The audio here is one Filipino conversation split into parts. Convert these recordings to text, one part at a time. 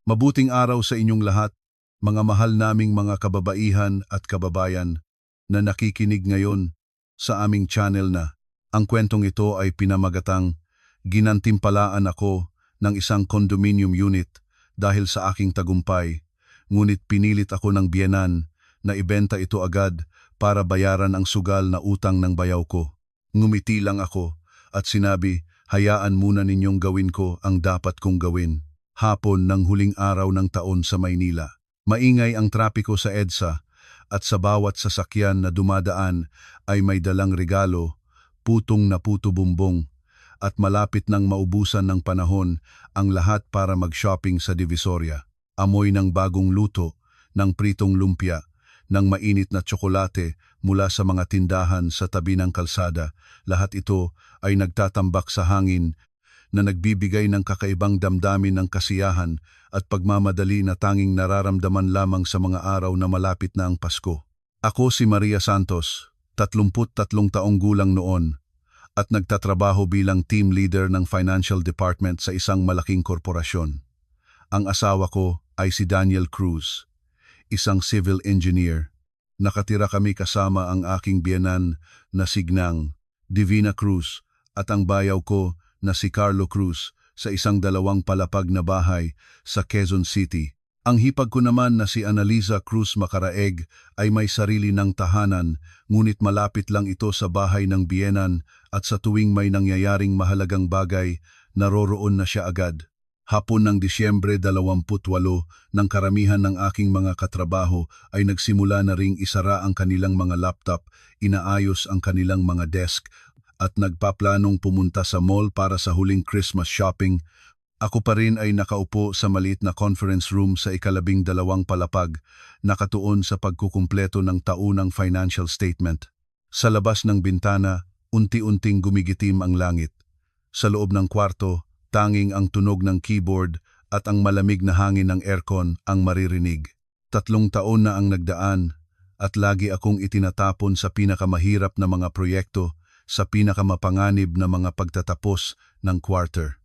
Mabuting araw sa inyong lahat, mga mahal naming mga kababaihan at kababayan na nakikinig ngayon sa aming channel na. Ang kwentong ito ay pinamagatang ginantimpalaan ako ng isang condominium unit dahil sa aking tagumpay, ngunit pinilit ako ng biyenan na ibenta ito agad para bayaran ang sugal na utang ng bayaw ko. Ngumiti lang ako at sinabi, hayaan muna ninyong gawin ko ang dapat kong gawin. Hapon ng huling araw ng taon sa Maynila. Maingay ang trapiko sa EDSA at sa bawat sasakyan na dumadaan ay may dalang regalo, putong na puto bumbong, at malapit nang maubusan ng panahon ang lahat para mag-shopping sa Divisoria. Amoy ng bagong luto, ng pritong lumpia, ng mainit na tsokolate mula sa mga tindahan sa tabi ng kalsada, lahat ito ay nagtatambak sa hangin na nagbibigay ng kakaibang damdamin ng kasiyahan at pagmamadali na tanging nararamdaman lamang sa mga araw na malapit na ang Pasko. Ako si Maria Santos, 33 taong gulang noon, at nagtatrabaho bilang team leader ng financial department sa isang malaking korporasyon. Ang asawa ko ay si Daniel Cruz, isang civil engineer. Nakatira kami kasama ang aking biyenan na Signang, Divina Cruz, at ang bayaw ko na si Carlo Cruz sa isang 2 palapag na bahay sa Quezon City. Ang hipag ko naman na si Analiza Cruz Macaraeg ay may sarili ng tahanan, ngunit malapit lang ito sa bahay ng biyenan at sa tuwing may nangyayaring mahalagang bagay, naroroon na siya agad. Hapon ng Disyembre 28 ng karamihan ng aking mga katrabaho ay nagsimula na ring isara ang kanilang mga laptop, inaayos ang kanilang mga desk, at nagpaplanong pumunta sa mall para sa huling Christmas shopping. Ako pa rin ay nakaupo sa maliit na conference room sa ika-12 palapag, nakatuon sa pagkukumpleto ng taunang financial statement. Sa labas ng bintana, unti-unting gumigitim ang langit. Sa loob ng kwarto, tanging ang tunog ng keyboard at ang malamig na hangin ng aircon ang maririnig. 3 taon na ang nagdaan at lagi akong itinatapon sa pinakamahirap na mga proyekto, sa pinakamapanganib na mga pagtatapos ng quarter.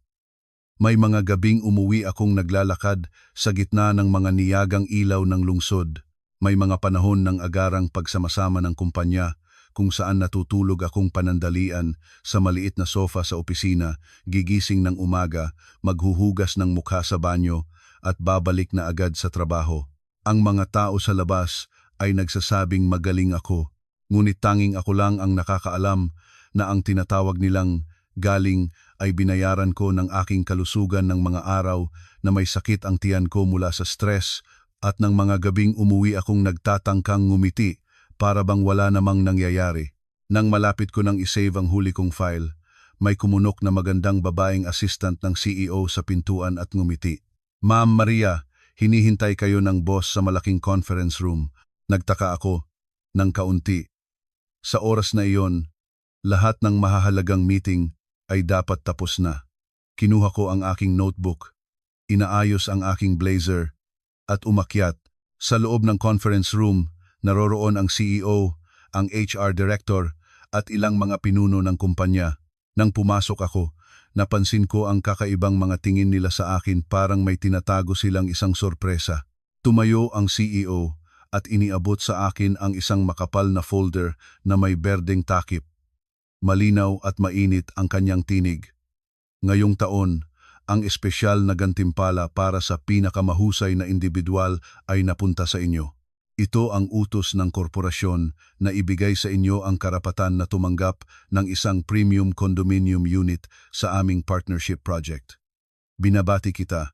May mga gabing umuwi akong naglalakad sa gitna ng mga niyagang ilaw ng lungsod. May mga panahon ng agarang pagsamasama ng kumpanya kung saan natutulog akong panandalian sa maliit na sofa sa opisina, gigising ng umaga, maghuhugas ng mukha sa banyo at babalik na agad sa trabaho. Ang mga tao sa labas ay nagsasabing magaling ako, ngunit tanging ako lang ang nakakaalam na ang tinatawag nilang galing ay binayaran ko ng aking kalusugan ng mga araw na may sakit ang tiyan ko mula sa stress at ng mga gabing umuwi akong nagtatangkang ngumiti para bang wala namang nangyayari. Nang malapit ko nang isave ang huli kong file, may kumunok na magandang babaeng assistant ng CEO sa pintuan at ngumiti. Ma'am Maria, hinihintay kayo ng boss sa malaking conference room. Nagtaka ako ng kaunti. Sa oras na iyon, lahat ng mahahalagang meeting ay dapat tapos na. Kinuha ko ang aking notebook, inaayos ang aking blazer, at umakyat. Sa loob ng conference room, naroroon ang CEO, ang HR director, at ilang mga pinuno ng kumpanya. Nang pumasok ako, napansin ko ang kakaibang mga tingin nila sa akin, parang may tinatago silang isang sorpresa. Tumayo ang CEO at iniabot sa akin ang isang makapal na folder na may berdeng takip. Malinaw at mainit ang kanyang tinig. Ngayong taon, ang espesyal na gantimpala para sa pinakamahusay na individual ay napunta sa inyo. Ito ang utos ng korporasyon na ibigay sa inyo ang karapatan na tumanggap ng isang premium condominium unit sa aming partnership project. Binabati kita,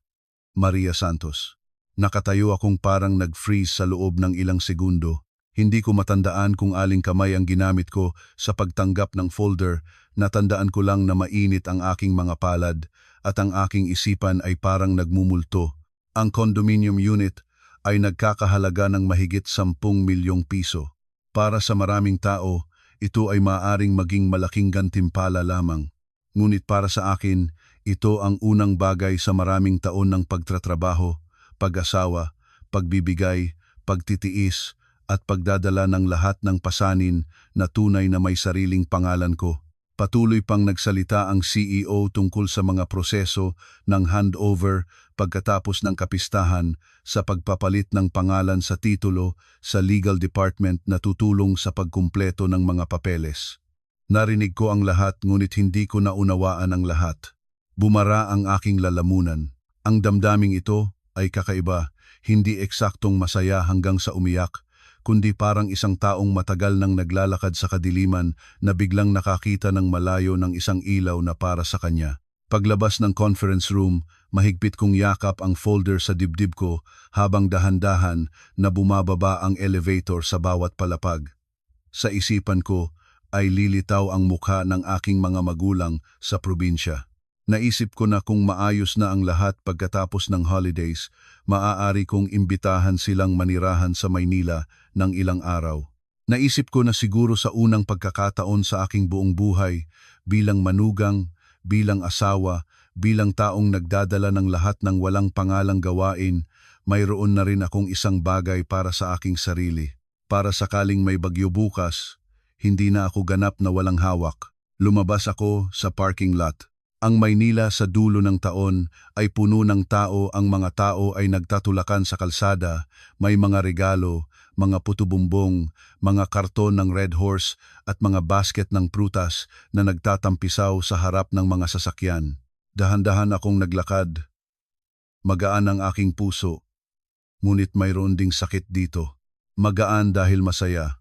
Maria Santos. Nakatayo akong parang nag-freeze sa loob ng ilang segundo. Hindi ko matandaan kung aling kamay ang ginamit ko sa pagtanggap ng folder, natandaan ko lang na mainit ang aking mga palad at ang aking isipan ay parang nagmumulto. Ang condominium unit ay nagkakahalaga ng mahigit 10 milyong piso. Para sa maraming tao, ito ay maaaring maging malaking gantimpala lamang. Ngunit para sa akin, ito ang unang bagay sa maraming taon ng pagtatrabaho, pag-asawa, pagbibigay, pagtitiis, at pagdadala ng lahat ng pasanin na tunay na may sariling pangalan ko. Patuloy pang nagsalita ang CEO tungkol sa mga proseso ng handover pagkatapos ng kapistahan sa pagpapalit ng pangalan sa titulo sa legal department na tutulong sa pagkumpleto ng mga papeles. Narinig ko ang lahat ngunit hindi ko naunawaan ang lahat. Bumara ang aking lalamunan. Ang damdaming ito ay kakaiba, hindi eksaktong masaya hanggang sa umiyak, kundi parang isang taong matagal nang naglalakad sa kadiliman na biglang nakakita ng malayo ng isang ilaw na para sa kanya. Paglabas ng conference room, mahigpit kong yakap ang folder sa dibdib ko habang dahan-dahan na bumababa ang elevator sa bawat palapag. Sa isipan ko ay lilitaw ang mukha ng aking mga magulang sa probinsya. Naisip ko na kung maayos na ang lahat pagkatapos ng holidays, maaari kong imbitahan silang manirahan sa Maynila ng ilang araw. Naisip ko na siguro sa unang pagkakataon sa aking buong buhay, bilang manugang, bilang asawa, bilang taong nagdadala ng lahat ng walang pangalang gawain, mayroon na rin akong isang bagay para sa aking sarili. Para sakaling may bagyo bukas, hindi na ako ganap na walang hawak. Lumabas ako sa parking lot. Ang Maynila sa dulo ng taon ay puno ng tao, ang mga tao ay nagtatulakan sa kalsada, may mga regalo, mga putubumbong, mga karton ng Red Horse at mga basket ng prutas na nagtatampisaw sa harap ng mga sasakyan. Dahan-dahan akong naglakad. Magaan ang aking puso, ngunit mayroon ding sakit dito. Magaan dahil masaya.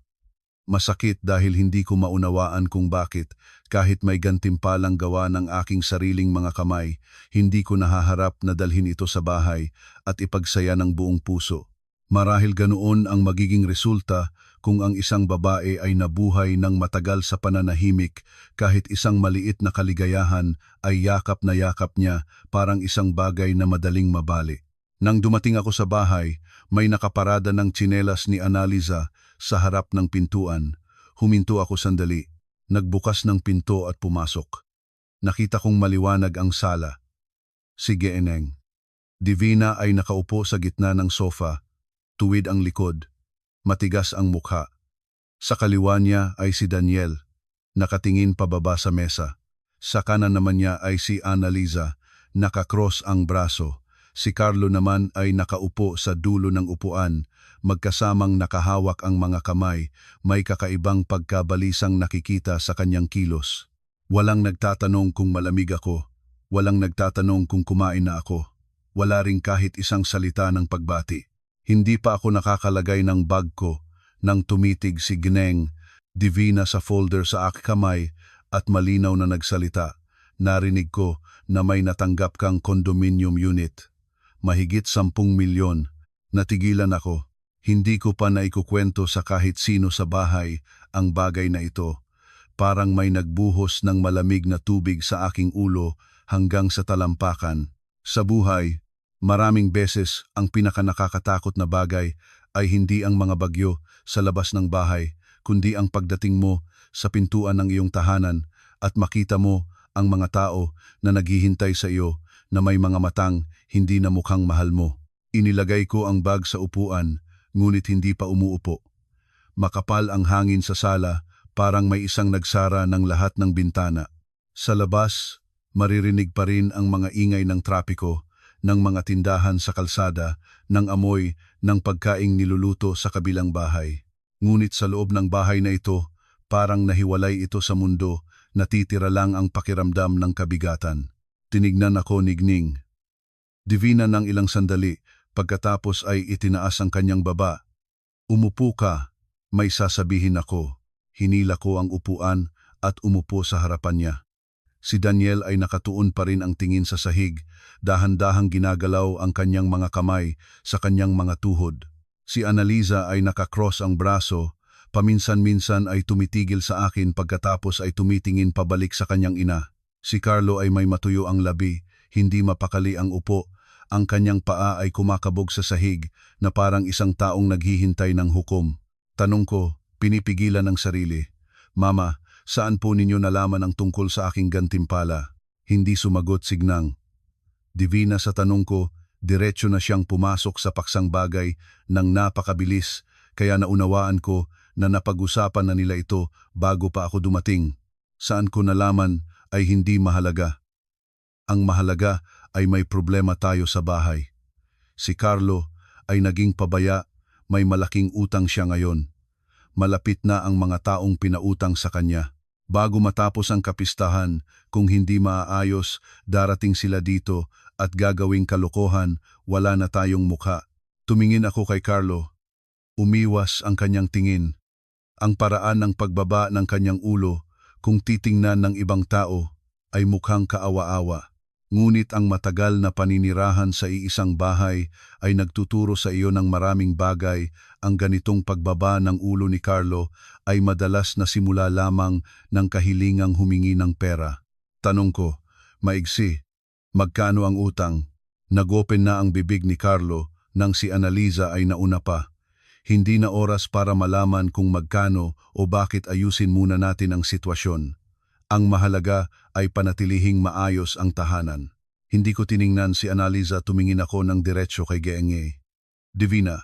Masakit dahil hindi ko maunawaan kung bakit, kahit may gantimpalang gawa ng aking sariling mga kamay, hindi ko nahaharap na dalhin ito sa bahay at ipagsaya ng buong puso. Marahil ganoon ang magiging resulta kung ang isang babae ay nabuhay ng matagal sa pananahimik, kahit isang maliit na kaligayahan ay yakap niya parang isang bagay na madaling mabali. Nang dumating ako sa bahay, may nakaparada ng tsinelas ni Annalisa sa harap ng pintuan. Huminto ako sandali, nagbukas ng pinto at pumasok. Nakita kong maliwanag ang sala. Si Geeneng. Divina ay nakaupo sa gitna ng sofa, tuwid ang likod, matigas ang mukha. Sa kaliwa niya ay si Daniel, nakatingin pababa sa mesa. Sa kanan naman niya ay si Annalisa, nakakross ang braso. Si Carlo naman ay nakaupo sa dulo ng upuan, magkasamang nakahawak ang mga kamay, may kakaibang pagkabalisang nakikita sa kanyang kilos. Walang nagtatanong kung malamig ako, walang nagtatanong kung kumain na ako, wala ring kahit isang salita ng pagbati. Hindi pa ako nakakalagay ng bag ko nang tumitig si Gneng, Divina sa folder sa aking kamay at malinaw na nagsalita. Narinig ko na may natanggap kang condominium unit. Mahigit 10 milyon. Natigilan ako. Hindi ko pa naikukwento sa kahit sino sa bahay ang bagay na ito. Parang may nagbuhos ng malamig na tubig sa aking ulo hanggang sa talampakan. Sa buhay, maraming beses ang pinakanakakatakot na bagay ay hindi ang mga bagyo sa labas ng bahay, kundi ang pagdating mo sa pintuan ng iyong tahanan at makita mo ang mga tao na naghihintay sa iyo na may mga matang hindi na mukhang mahal mo. Inilagay ko ang bag sa upuan, ngunit hindi pa umuupo. Makapal ang hangin sa sala, parang may isang nagsara ng lahat ng bintana. Sa labas, maririnig pa rin ang mga ingay ng trapiko, ng mga tindahan sa kalsada, ng amoy ng pagkaing niluluto sa kabilang bahay. Ngunit sa loob ng bahay na ito, parang nahiwalay ito sa mundo, natitira lang ang pakiramdam ng kabigatan. Tinignan ako ni Gneng. Divina ng ilang sandali, pagkatapos ay itinaas ang kanyang baba. Umupo ka, may sasabihin ako. Hinila ko ang upuan at umupo sa harapan niya. Si Daniel ay nakatuon pa rin ang tingin sa sahig, dahan-dahang ginagalaw ang kanyang mga kamay sa kanyang mga tuhod. Si Annalisa ay nakakross ang braso, paminsan-minsan ay tumitigil sa akin pagkatapos ay tumitingin pabalik sa kanyang ina. Si Carlo ay may matuyo ang labi, hindi mapakali ang upo, ang kanyang paa ay kumakabog sa sahig na parang isang taong naghihintay ng hukom. Tanong ko, pinipigilan ang sarili. Mama, saan po ninyo nalaman ang tungkol sa aking gantimpala? Hindi sumagot si Gnang. Divina sa tanong ko, diretso na siyang pumasok sa paksang bagay ng napakabilis, kaya naunawaan ko na napag-usapan na nila ito bago pa ako dumating. Saan ko nalaman ay hindi mahalaga. Ang mahalaga ay may problema tayo sa bahay. Si Carlo ay naging pabaya, may malaking utang siya ngayon. Malapit na ang mga taong pinautang sa kanya. Bago matapos ang kapistahan, kung hindi maaayos, darating sila dito at gagawing kalokohan, wala na tayong mukha. Tumingin ako kay Carlo. Umiwas ang kanyang tingin. Ang paraan ng pagbaba ng kanyang ulo, kung titingnan ng ibang tao, ay mukhang kaawa-awa. Ngunit ang matagal na paninirahan sa iisang bahay ay nagtuturo sa iyo ng maraming bagay. Ang ganitong pagbaba ng ulo ni Carlo ay madalas na simula lamang ng kahilingang humingi ng pera. Tanong ko, maigsi, magkano ang utang? Nag-open na ang bibig ni Carlo nang si Annalisa ay nauna pa. Hindi na oras para malaman kung magkano o bakit, ayusin muna natin ang sitwasyon. Ang mahalaga ay panatilihing maayos ang tahanan. Hindi ko tiningnan si Annalisa, tumingin ako ng diretsyo kay Genge. Divina,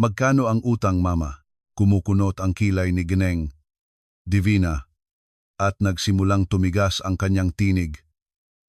magkano ang utang, mama? Kumukunot ang kilay ni Gineng. Divina, at nagsimulang tumigas ang kanyang tinig.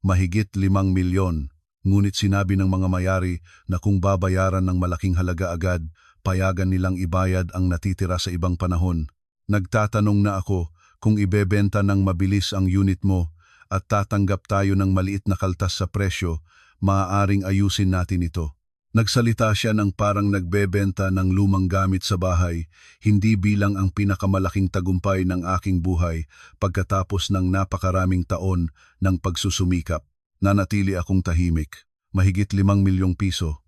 Mahigit 5 milyon, ngunit sinabi ng mga mayari na kung babayaran ng malaking halaga agad, payagan nilang ibayad ang natitira sa ibang panahon. Nagtatanong na ako kung ibebenta ng mabilis ang unit mo at tatanggap tayo ng maliit na kaltas sa presyo, maaaring ayusin natin ito. Nagsalita siya ng parang nagbebenta ng lumang gamit sa bahay, hindi bilang ang pinakamalaking tagumpay ng aking buhay pagkatapos ng napakaraming taon ng pagsusumikap. Nanatili akong tahimik. Mahigit 5 milyong piso.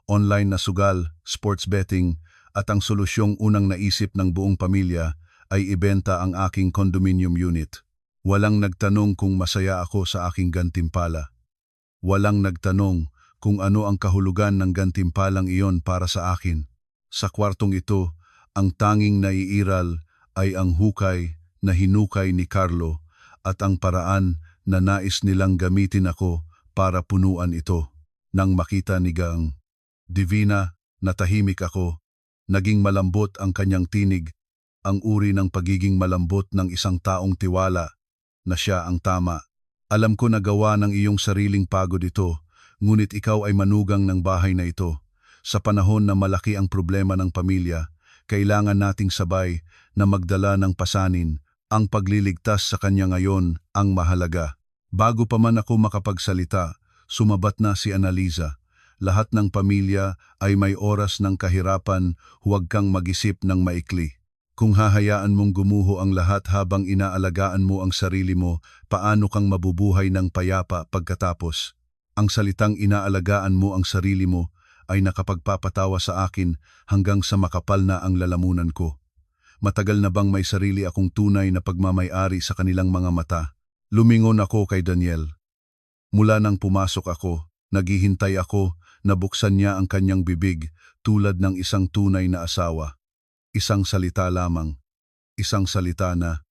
Online na sugal, sports betting, at ang solusyong unang naisip ng buong pamilya ay ibenta ang aking condominium unit. Walang nagtanong kung masaya ako sa aking gantimpala. Walang nagtanong kung ano ang kahulugan ng gantimpalang iyon para sa akin. Sa kwartong ito, ang tanging naiiral ay ang hukay na hinukay ni Carlo at ang paraan na nais nilang gamitin ako para punuan ito. Nang makita ni Gang Divina, natahimik ako. Naging malambot ang kanyang tinig, ang uri ng pagiging malambot ng isang taong tiwala na siya ang tama. Alam ko na gawa ng iyong sariling pagod ito, ngunit ikaw ay manugang ng bahay na ito. Sa panahon na malaki ang problema ng pamilya, kailangan nating sabay na magdala ng pasanin. Ang pagliligtas sa kanya ngayon ang mahalaga. Bago pa man ako makapagsalita, sumabat na si Annalisa. Lahat ng pamilya ay may oras ng kahirapan, huwag kang mag-isip ng maikli. Kung hahayaan mong gumuho ang lahat habang inaalagaan mo ang sarili mo, paano kang mabubuhay ng payapa pagkatapos? Ang salitang inaalagaan mo ang sarili mo ay nakapagpapatawa sa akin hanggang sa makapal na ang lalamunan ko. Matagal na bang may sarili akong tunay na pagmamay-ari sa kanilang mga mata? Lumingon ako kay Daniel. Mula nang pumasok ako, naghihintay ako na buksan niya ang kanyang bibig tulad ng isang tunay na asawa. Isang salita lamang. Isang salita na,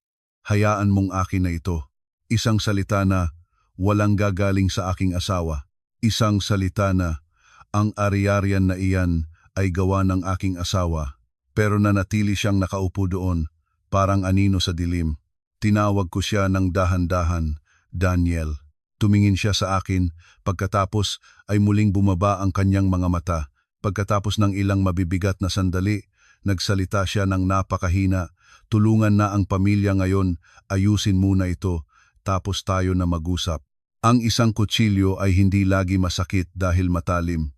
hayaan mong akin na ito. Isang salita na, walang gagaling sa aking asawa. Isang salita na, ang ari-arian na iyan ay gawa ng aking asawa. Pero nanatili siyang nakaupo doon, parang anino sa dilim. Tinawag ko siya ng dahan-dahan, Daniel. Tumingin siya sa akin, pagkatapos ay muling bumaba ang kanyang mga mata. Pagkatapos ng ilang mabibigat na sandali, nagsalita siya ng napakahina, tulungan na ang pamilya ngayon, ayusin muna ito, tapos tayo na mag-usap. Ang isang kutsilyo ay hindi lagi masakit dahil matalim.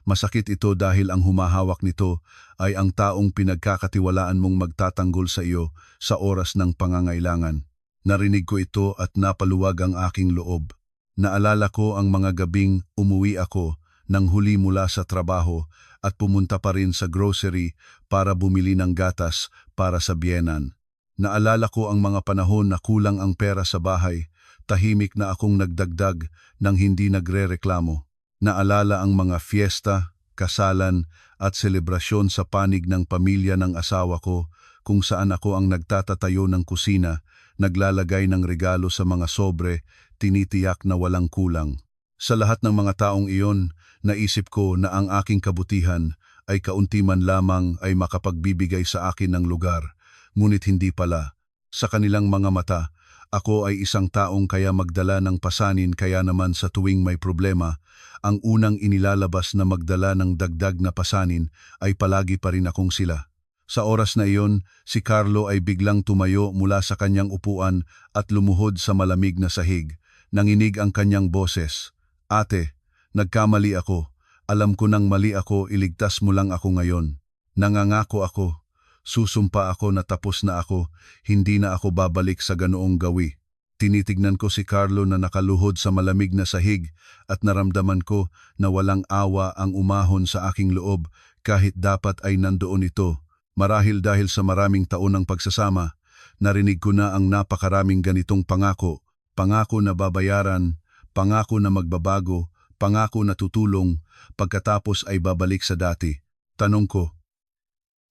Masakit ito dahil ang humahawak nito ay ang taong pinagkakatiwalaan mong magtatanggol sa iyo sa oras ng pangangailangan. Narinig ko ito at napaluwag ang aking loob. Naalala ko ang mga gabing umuwi ako nang huli mula sa trabaho at pumunta pa rin sa grocery para bumili ng gatas para sa biyenan. Naalala ko ang mga panahon na kulang ang pera sa bahay, tahimik na akong nagdagdag nang hindi nagrereklamo. Naalala ang mga fiesta, kasalan at selebrasyon sa panig ng pamilya ng asawa ko kung saan ako ang nagtatatayo ng kusina, naglalagay ng regalo sa mga sobre, tinitiyak na walang kulang. Sa lahat ng mga taong iyon, naisip ko na ang aking kabutihan ay kaunti man lamang ay makapagbibigay sa akin ng lugar, ngunit hindi pala. Sa kanilang mga mata, Ako ay isang taong kaya magdala ng pasanin, kaya naman sa tuwing may problema, ang unang inilalabas na magdala ng dagdag na pasanin ay palagi pa rin akong sila. Sa oras na iyon, si Carlo ay biglang tumayo mula sa kanyang upuan at lumuhod sa malamig na sahig. Nanginig ang kanyang boses. "Ate, nagkamali ako. Alam ko nang mali ako, iligtas mo lang ako ngayon. Nangangako ako. Susumpa ako na tapos na ako, hindi na ako babalik sa ganoong gawi." Tinitignan ko si Carlo na nakaluhod sa malamig na sahig at naramdaman ko na walang awa ang umahon sa aking loob kahit dapat ay nandoon ito. Marahil dahil sa maraming taon ng pagsasama, narinig ko na ang napakaraming ganitong pangako. Pangako na babayaran, pangako na magbabago, pangako na tutulong, pagkatapos ay babalik sa dati. Tanong ko,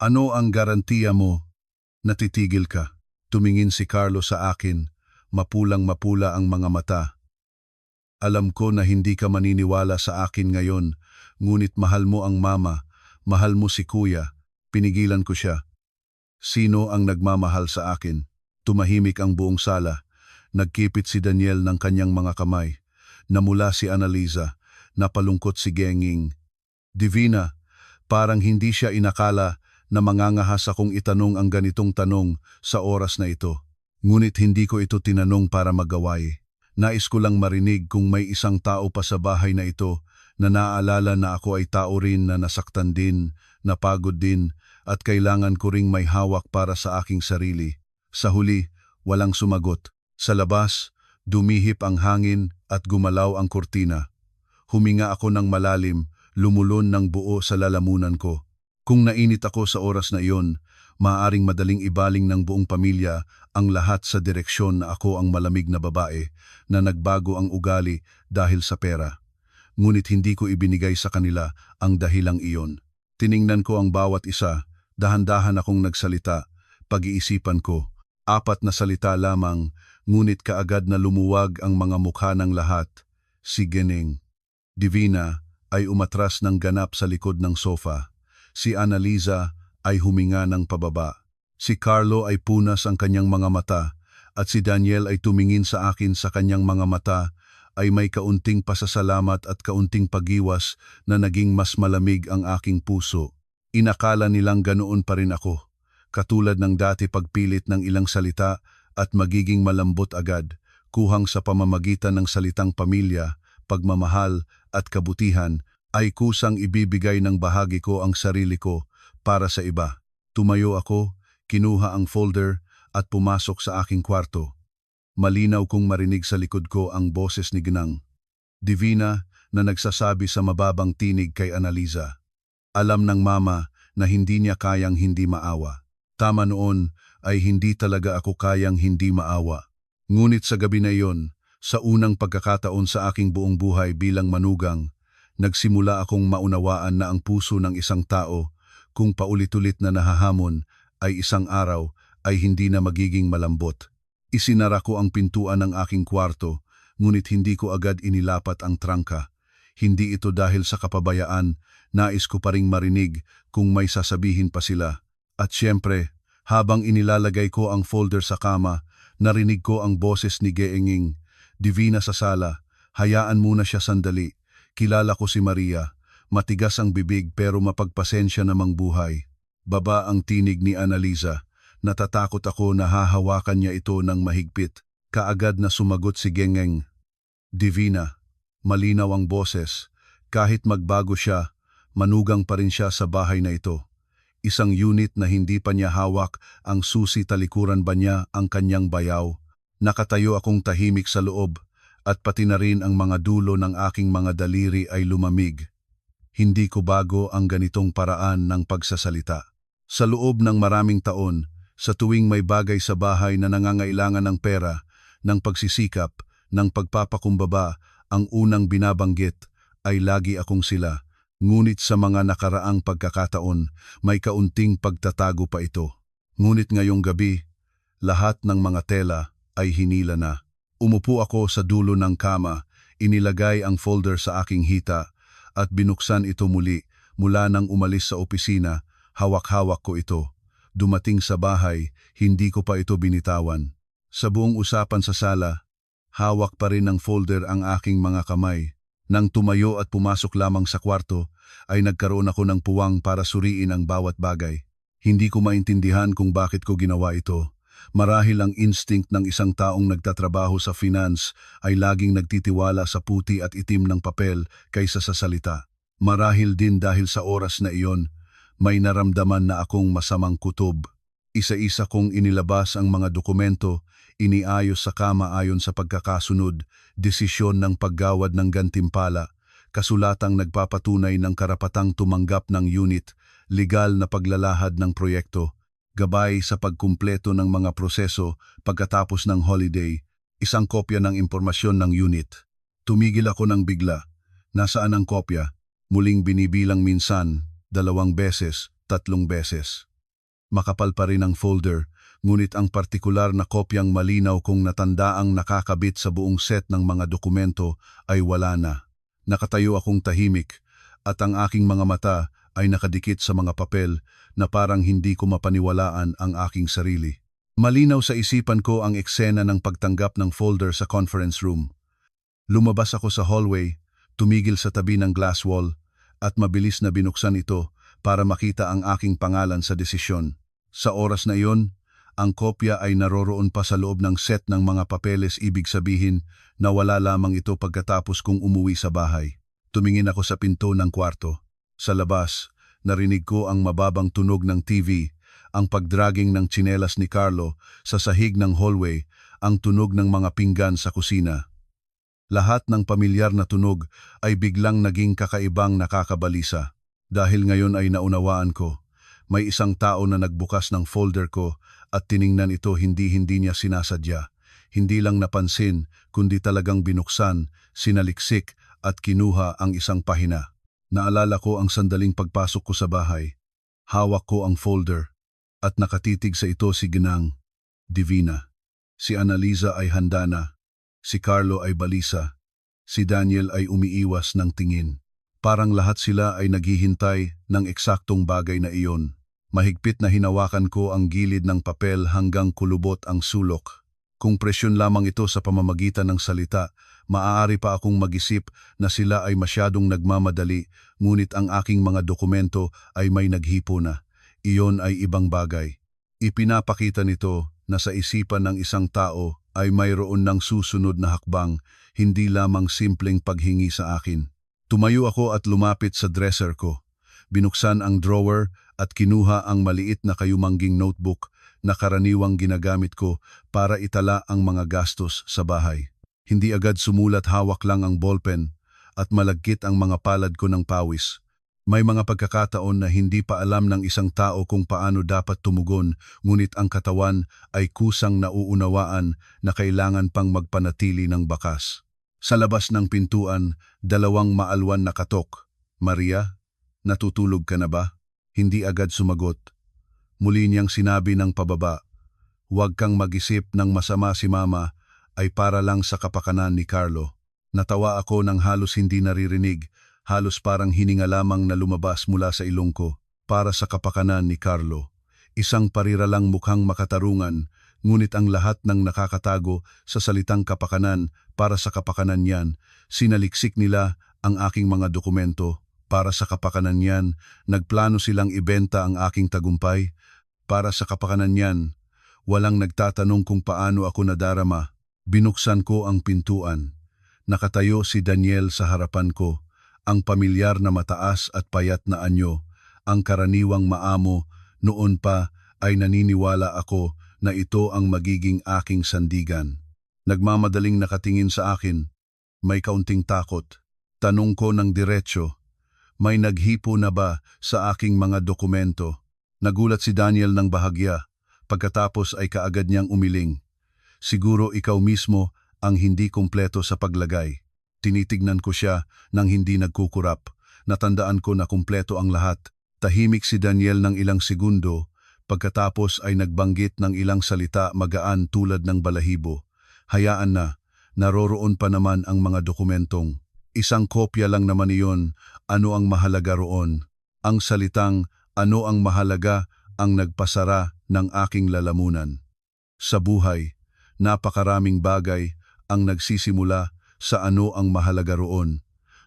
"Ano ang garantiya mo na titigil ka?" Tumingin si Carlo sa akin, mapulang-mapula ang mga mata. "Alam ko na hindi ka maniniwala sa akin ngayon, ngunit mahal mo ang mama, mahal mo si kuya." Pinigilan ko siya. "Sino ang nagmamahal sa akin?" Tumahimik ang buong sala. Nagkipit si Daniel ng kanyang mga kamay. Namula si Annalisa, napalungkot si Genging. "Divina, parang hindi siya inakala na mangangahas akong itanong ang ganitong tanong sa oras na ito. Ngunit hindi ko ito tinanong para magaway. Nais ko lang marinig kung may isang tao pa sa bahay na ito na naaalala na ako ay tao rin na nasaktan din, napagod din, at kailangan ko ring may hawak para sa aking sarili." Sa huli, walang sumagot. Sa labas, dumihip ang hangin at gumalaw ang kurtina. Huminga ako ng malalim, lumulon ng buo sa lalamunan ko. Kung nainit ako sa oras na iyon, maaaring madaling ibaling ng buong pamilya ang lahat sa direksyon na ako ang malamig na babae na nagbago ang ugali dahil sa pera. Ngunit hindi ko ibinigay sa kanila ang dahilang iyon. Tiningnan ko ang bawat isa, dahan-dahan akong nagsalita, pag-iisipan ko. 4 na salita lamang, ngunit kaagad na lumuwag ang mga mukha ng lahat. Si Geneng. Divina ay umatras ng ganap sa likod ng sofa. Si Annalisa ay huminga ng pababa. Si Carlo ay punas ang kanyang mga mata, at si Daniel ay tumingin sa akin. Sa kanyang mga mata ay may kaunting pasasalamat at kaunting pagiwas na naging mas malamig ang aking puso. Inakala nilang ganoon pa rin ako, katulad ng dati, pagpilit ng ilang salita at magiging malambot agad, kuhang sa pamamagitan ng salitang pamilya, pagmamahal at kabutihan, ay kusang ibibigay ng bahagi ko ang sarili ko para sa iba. Tumayo ako, kinuha ang folder at pumasok sa aking kwarto. Malinaw kong marinig sa likod ko ang boses ni Ginang. Divina na nagsasabi sa mababang tinig kay Annalisa. Alam ng mama na hindi niya kayang hindi maawa. Tama noon ay hindi talaga ako kayang hindi maawa. Ngunit sa gabi na iyon, sa unang pagkakataon sa aking buong buhay bilang manugang, nagsimula akong maunawaan na ang puso ng isang tao, kung paulit-ulit na nahahamon, ay isang araw ay hindi na magiging malambot. Isinara ko ang pintuan ng aking kwarto, ngunit hindi ko agad inilapat ang trangka. Hindi ito dahil sa kapabayaan, nais ko pa ring marinig kung may sasabihin pa sila. At siyempre, habang inilalagay ko ang folder sa kama, narinig ko ang boses ni Geenging. Divina sa sala, hayaan muna siya sandali. Kilala ko si Maria, matigas ang bibig pero mapagpasensya namang buhay. Baba ang tinig ni Annalisa. Natatakot ako na hahawakan niya ito ng mahigpit. Kaagad na sumagot si Gengeng. Divina, malinaw ang boses. Kahit magbago siya, manugang pa rin siya sa bahay na ito. Isang unit na hindi pa niya hawak ang susi, talikuran ba niya ang kanyang bayaw. Nakatayo akong tahimik sa loob at pati na rin ang mga dulo ng aking mga daliri ay lumamig. Hindi ko bago ang ganitong paraan ng pagsasalita. Sa loob ng maraming taon, sa tuwing may bagay sa bahay na nangangailangan ng pera, ng pagsisikap, ng pagpapakumbaba, ang unang binabanggit ay lagi akong sila. Ngunit sa mga nakaraang pagkakataon, may kaunting pagtatago pa ito. Ngunit ngayong gabi, lahat ng mga tela ay hinila na. Umupo ako sa dulo ng kama, inilagay ang folder sa aking hita, at binuksan ito muli. Mula nang umalis sa opisina, hawak-hawak ko ito. Dumating sa bahay, hindi ko pa ito binitawan. Sa buong usapan sa sala, hawak pa rin ng folder ang aking mga kamay. Nang tumayo at pumasok lamang sa kwarto, ay nagkaroon ako ng puwang para suriin ang bawat bagay. Hindi ko maintindihan kung bakit ko ginawa ito. Marahil ang instinct ng isang taong nagtatrabaho sa finance ay laging nagtitiwala sa puti at itim ng papel kaysa sa salita. Marahil din dahil sa oras na iyon, may naramdaman na akong masamang kutob. Isa-isa kong inilabas ang mga dokumento, iniayos sa kama ayon sa pagkakasunod, desisyon ng paggawad ng gantimpala, kasulatang nagpapatunay ng karapatang tumanggap ng unit, legal na paglalahad ng proyekto, gabay sa pagkumpleto ng mga proseso pagkatapos ng holiday, isang kopya ng impormasyon ng unit. Tumigil ako ng bigla. Nasaan ang kopya? Muling binibilang minsan, 2 beses, 3 beses. Makapal pa rin ang folder, ngunit ang partikular na kopyang malinaw kong natandaang nakakabit sa buong set ng mga dokumento ay wala na. Nakatayo akong tahimik at ang aking mga mata ay nakadikit sa mga papel na parang hindi ko mapaniwalaan ang aking sarili. Malinaw sa isipan ko ang eksena ng pagtanggap ng folder sa conference room. Lumabas ako sa hallway, tumigil sa tabi ng glass wall, at mabilis na binuksan ito para makita ang aking pangalan sa desisyon. Sa oras na iyon, ang kopya ay naroroon pa sa loob ng set ng mga papeles, ibig sabihin na wala lamang ito pagkatapos kong umuwi sa bahay. Tumingin ako sa pinto ng kwarto. Sa labas, narinig ko ang mababang tunog ng TV, ang pagdragging ng tsinelas ni Carlo sa sahig ng hallway, ang tunog ng mga pinggan sa kusina. Lahat ng pamilyar na tunog ay biglang naging kakaibang nakakabalisa. Dahil ngayon ay naunawaan ko, may isang tao na nagbukas ng folder ko at tiningnan ito, hindi niya sinasadya. Hindi lang napansin, kundi talagang binuksan, sinaliksik at kinuha ang isang pahina. Naalala ko ang sandaling pagpasok ko sa bahay. Hawak ko ang folder at nakatitig sa ito si Ginang, Divina. Si Annalisa ay handa na. Si Carlo ay balisa. Si Daniel ay umiiwas ng tingin. Parang lahat sila ay naghihintay ng eksaktong bagay na iyon. Mahigpit na hinawakan ko ang gilid ng papel hanggang kulubot ang sulok. Kung presyon lamang ito sa pamamagitan ng salita, maaari pa akong mag-isip na sila ay masyadong nagmamadali, ngunit ang aking mga dokumento ay may naghipo na. Iyon ay ibang bagay. Ipinapakita nito na sa isipan ng isang tao ay mayroon ng susunod na hakbang, hindi lamang simpleng paghingi sa akin. Tumayo ako at lumapit sa dresser ko. Binuksan ang drawer at kinuha ang maliit na kayumangging notebook na karaniwang ginagamit ko para itala ang mga gastos sa bahay. Hindi agad sumulat, hawak lang ang ballpen at malagkit ang mga palad ko ng pawis. May mga pagkakataon na hindi pa alam ng isang tao kung paano dapat tumugon, ngunit ang katawan ay kusang nauunawaan na kailangan pang magpanatili ng bakas. Sa labas ng pintuan, 2 maalwan na katok. "Maria, natutulog ka na ba?" Hindi agad sumagot. Muli niyang sinabi ng pababa, "Huwag kang mag-isip ng masama, si Mama ay para lang sa kapakanan ni Carlo." Natawa ako ng halos hindi naririnig, halos parang hininga lamang na lumabas mula sa ilong ko. Para sa kapakanan ni Carlo. Isang pariralang mukhang makatarungan, ngunit ang lahat ng nakakatago sa salitang kapakanan, para sa kapakanan niyan. Sinaliksik nila ang aking mga dokumento. Para sa kapakanan niyan, nagplano silang ibenta ang aking tagumpay. Para sa kapakanan niyan, walang nagtatanong kung paano ako nadarama. Binuksan ko ang pintuan. Nakatayo si Daniel sa harapan ko, ang pamilyar na mataas at payat na anyo, ang karaniwang maamo. Noon pa ay naniniwala ako na ito ang magiging aking sandigan. Nagmamadaling nakatingin sa akin, may kaunting takot. Tanong ko ng diretso, "May naghipo na ba sa aking mga dokumento?" Nagulat si Daniel ng bahagya, pagkatapos ay kaagad niyang umiling. "Siguro ikaw mismo ang hindi kumpleto sa paglagay." Tinitignan ko siya nang hindi nagkukurap. Natandaan ko na kumpleto ang lahat. Tahimik si Daniel ng ilang segundo, pagkatapos ay nagbanggit ng ilang salita magaan tulad ng balahibo. "Hayaan na, naroroon pa naman ang mga dokumentong. Isang kopya lang naman iyon, ano ang mahalaga roon?" Ang salitang "ano ang mahalaga" ang nagpasara ng aking lalamunan. Sa buhay, Napakaraming bagay ang nagsisimula sa ano ang mahalaga roon.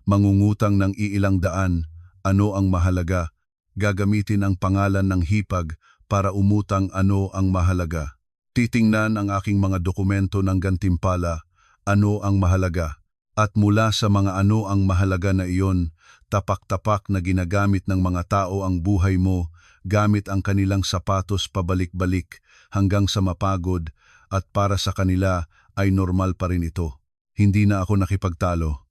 Mangungutang ng iilang daan, ano ang mahalaga. Gagamitin ang pangalan ng hipag para umutang, ano ang mahalaga. Titingnan ang aking mga dokumento ng gantimpala, ano ang mahalaga. At mula sa mga ano ang mahalaga na iyon, tapak-tapak na ginagamit ng mga tao ang buhay mo, gamit ang kanilang sapatos pabalik-balik hanggang sa mapagod, at para sa kanila ay normal pa rin ito. Hindi na ako nakipagtalo.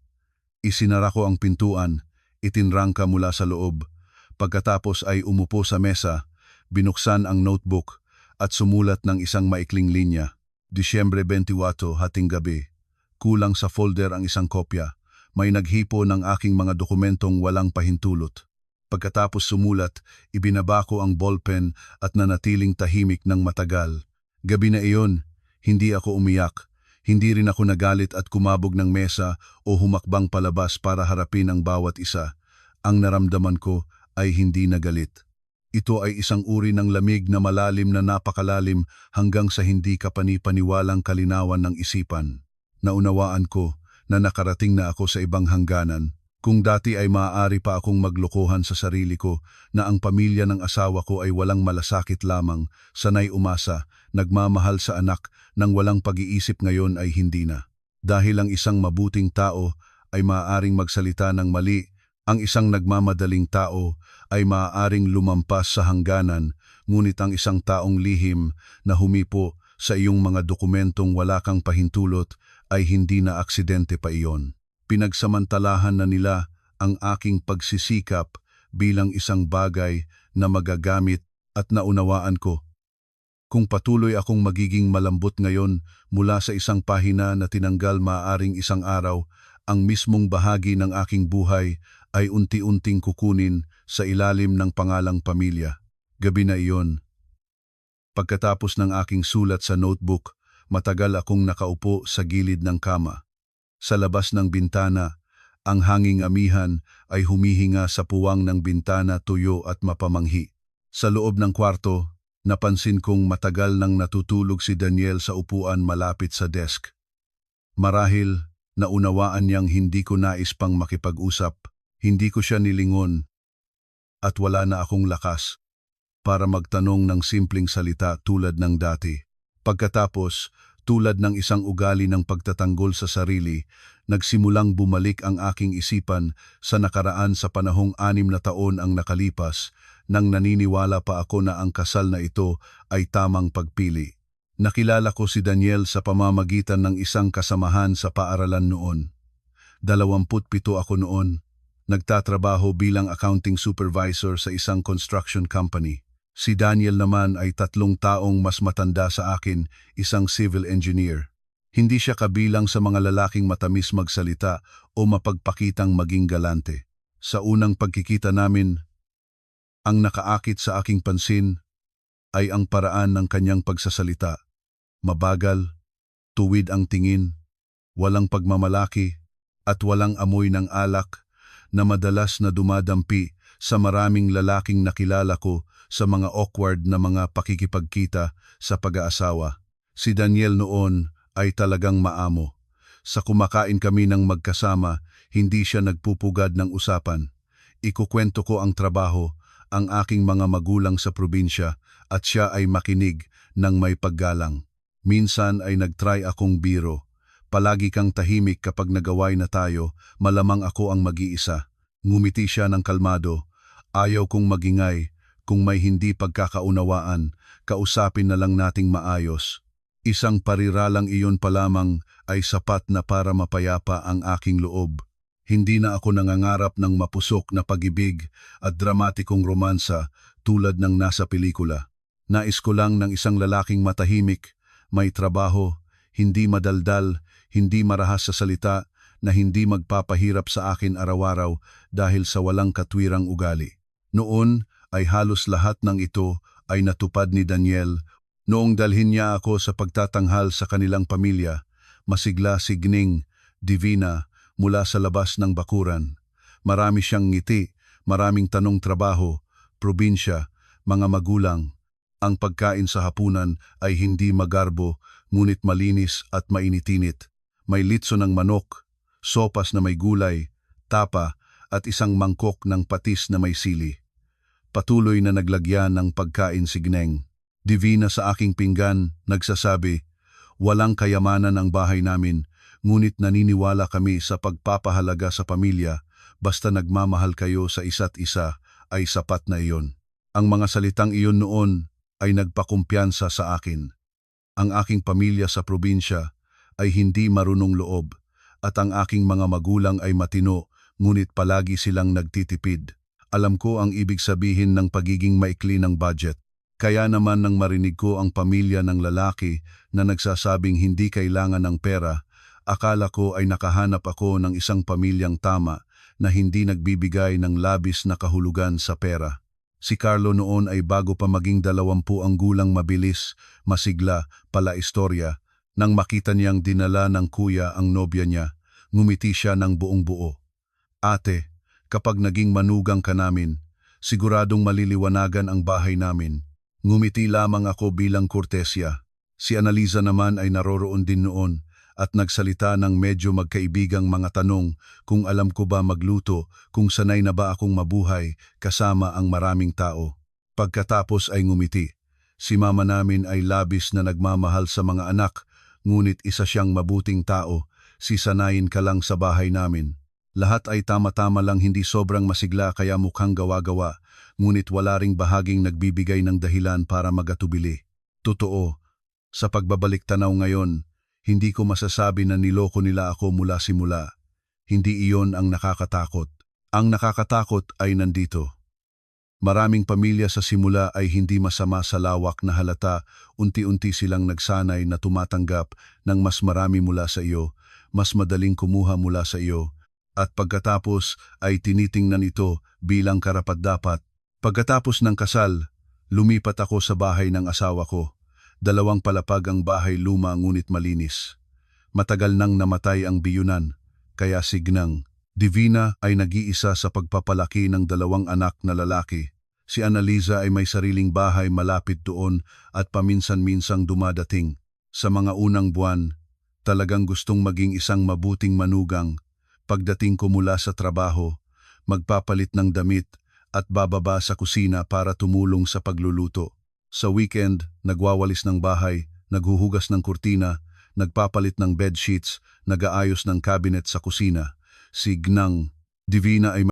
Isinara ko ang pintuan, itinrangka mula sa loob. Pagkatapos ay umupo sa mesa, binuksan ang notebook at sumulat ng isang maikling linya. Disyembre 28, hating gabi. Kulang sa folder ang isang kopya. May naghipo ng aking mga dokumentong walang pahintulot. Pagkatapos sumulat, ibinaba ko ang ballpen at nanatiling tahimik ng matagal. Gabi na iyon, hindi ako umiyak. Hindi rin ako nagalit at kumabog ng mesa o humakbang palabas para harapin ang bawat isa. Ang naramdaman ko ay hindi na galit. Ito ay isang uri ng lamig na malalim na napakalalim hanggang sa hindi kapanipaniwalang kalinawan ng isipan. Naunawaan ko na nakarating na ako sa ibang hangganan. Kung dati ay maaari pa akong maglokohan sa sarili ko na ang pamilya ng asawa ko ay walang malasakit lamang, sanay umasa, nagmamahal sa anak nang walang pag-iisip, ngayon ay hindi na. Dahil ang isang mabuting tao ay maaaring magsalita ng mali, ang isang nagmamadaling tao ay maaaring lumampas sa hangganan, ngunit ang isang taong lihim na humipo sa iyong mga dokumentong wala kang pahintulot ay hindi na aksidente pa iyon. Pinagsamantalahan na nila ang aking pagsisikap bilang isang bagay na magagamit at naunawaan ko. Kung patuloy akong magiging malambot ngayon mula sa isang pahina na tinanggal maaaring isang araw, ang mismong bahagi ng aking buhay ay unti-unting kukunin sa ilalim ng pangalang pamilya. Gabi na iyon. Pagkatapos ng aking sulat sa notebook, matagal akong nakaupo sa gilid ng kama. Sa labas ng bintana, ang hanging amihan ay humihinga sa puwang ng bintana, tuyo at mapamanghi. Sa loob ng kwarto, napansin kong matagal nang natutulog si Daniel sa upuan malapit sa desk. Marahil, naunawaan niyang hindi ko nais pang makipag-usap, hindi ko siya nilingon, at wala na akong lakas para magtanong ng simpleng salita tulad ng dati. Pagkatapos, tulad ng isang ugali ng pagtatanggol sa sarili, nagsimulang bumalik ang aking isipan sa nakaraan sa panahong 6 na taon ang nakalipas, nang naniniwala pa ako na ang kasal na ito ay tamang pagpili. Nakilala ko si Daniel sa pamamagitan ng isang kasamahan sa paaralan noon. 27 ako noon, nagtatrabaho bilang accounting supervisor sa isang construction company. Si Daniel naman ay 3 taong mas matanda sa akin, isang civil engineer. Hindi siya kabilang sa mga lalaking matamis magsalita o mapagpakitang maging galante. Sa unang pagkikita namin, ang nakaakit sa aking pansin ay ang paraan ng kanyang pagsasalita. Mabagal, tuwid ang tingin, walang pagmamalaki, at walang amoy ng alak na madalas na dumadampi sa maraming lalaking nakilala ko sa mga awkward na mga pakikipagkita sa pag-aasawa. Si Daniel noon ay talagang maamo. Sa kumakain kami ng magkasama, hindi siya nagpupugad ng usapan. Ikukwento ko ang trabaho, ang aking mga magulang sa probinsya, at siya ay makinig ng may paggalang. Minsan ay nagtry akong biro. Palagi kang tahimik kapag nagaway na tayo, malamang ako ang mag-iisa. Ngumiti siya ng kalmado. Ayaw kong magingay. Kung may hindi pagkakaunawaan, kausapin na lang nating maayos. Isang pariralang iyon pa lamang ay sapat na para mapayapa ang aking loob. Hindi na ako nangangarap ng mapusok na pag-ibig at dramatikong romansa tulad ng nasa pelikula. Nais ko lang ng isang lalaking matahimik, may trabaho, hindi madaldal, hindi marahas sa salita, na hindi magpapahirap sa akin araw-araw dahil sa walang katwirang ugali. Noon ay halos lahat ng ito ay natupad ni Daniel noong dalhin niya ako sa pagtatanghal sa kanilang pamilya, masigla si Gning, Divina, mula sa labas ng bakuran. Marami siyang ngiti, maraming tanong trabaho, probinsya, mga magulang. Ang pagkain sa hapunan ay hindi magarbo, ngunit malinis at mainitinit. May litso ng manok, sopas na may gulay, tapa at isang mangkok ng patis na may sili. Patuloy na naglagyan ng pagkain si Gneng. Divina sa aking pinggan, nagsasabi, walang kayamanan ang bahay namin, ngunit naniniwala kami sa pagpapahalaga sa pamilya, basta nagmamahal kayo sa isa't isa, ay sapat na iyon. Ang mga salitang iyon noon ay nagpakumpiyansa sa akin. Ang aking pamilya sa probinsya ay hindi marunong loob, at ang aking mga magulang ay matino, ngunit palagi silang nagtitipid. Alam ko ang ibig sabihin ng pagiging maikli ng budget. Kaya naman nang marinig ko ang pamilya ng lalaki na nagsasabing hindi kailangan ng pera, akala ko ay nakahanap ako ng isang pamilyang tama na hindi nagbibigay ng labis na kahulugan sa pera. Si Carlo noon ay bago pa maging 20 ang gulang, mabilis, masigla, palaistorya. Nang makita niyang dinala ng kuya ang nobya niya, ngumiti siya ng buong buo. Ate, kapag naging manugang ka namin, siguradong maliliwanagan ang bahay namin. Ngumiti lamang ako bilang kurtesya. Si Annalisa naman ay naroroon din noon at nagsalita ng medyo magkaibigang mga tanong kung alam ko ba magluto, kung sanay na ba akong mabuhay kasama ang maraming tao. Pagkatapos ay ngumiti. Si mama namin ay labis na nagmamahal sa mga anak, ngunit isa siyang mabuting tao, sisanayin ka lang sa bahay namin. Lahat ay tama-tama lang, hindi sobrang masigla kaya mukhang gawa-gawa, ngunit wala ring bahaging nagbibigay ng dahilan para magatubili. Totoo, sa pagbabalik tanaw ngayon, hindi ko masasabi na niloko nila ako mula simula. Hindi iyon ang nakakatakot. Ang nakakatakot ay nandito. Maraming pamilya sa simula ay hindi masama sa lawak na halata, unti-unti silang nagsanay na tumatanggap ng mas marami mula sa iyo, mas madaling kumuha mula sa iyo, at pagkatapos ay tinitingnan ito bilang karapat-dapat. Pagkatapos ng kasal, lumipat ako sa bahay ng asawa ko. 2 palapag ang bahay, luma ngunit malinis. Matagal nang namatay ang biyunan, kaya si Gneng. Divina ay nag-iisa sa pagpapalaki ng 2 anak na lalaki. Si Annalisa ay may sariling bahay malapit doon at paminsan-minsang dumadating. Sa mga unang buwan, talagang gustong maging isang mabuting manugang. Pagdating ko mula sa trabaho, magpapalit ng damit at bababa sa kusina para tumulong sa pagluluto. Sa weekend, nagwawalis ng bahay, naghuhugas ng kurtina, nagpapalit ng bedsheets, nag-aayos ng cabinet sa kusina. Si Gneng. Divina ay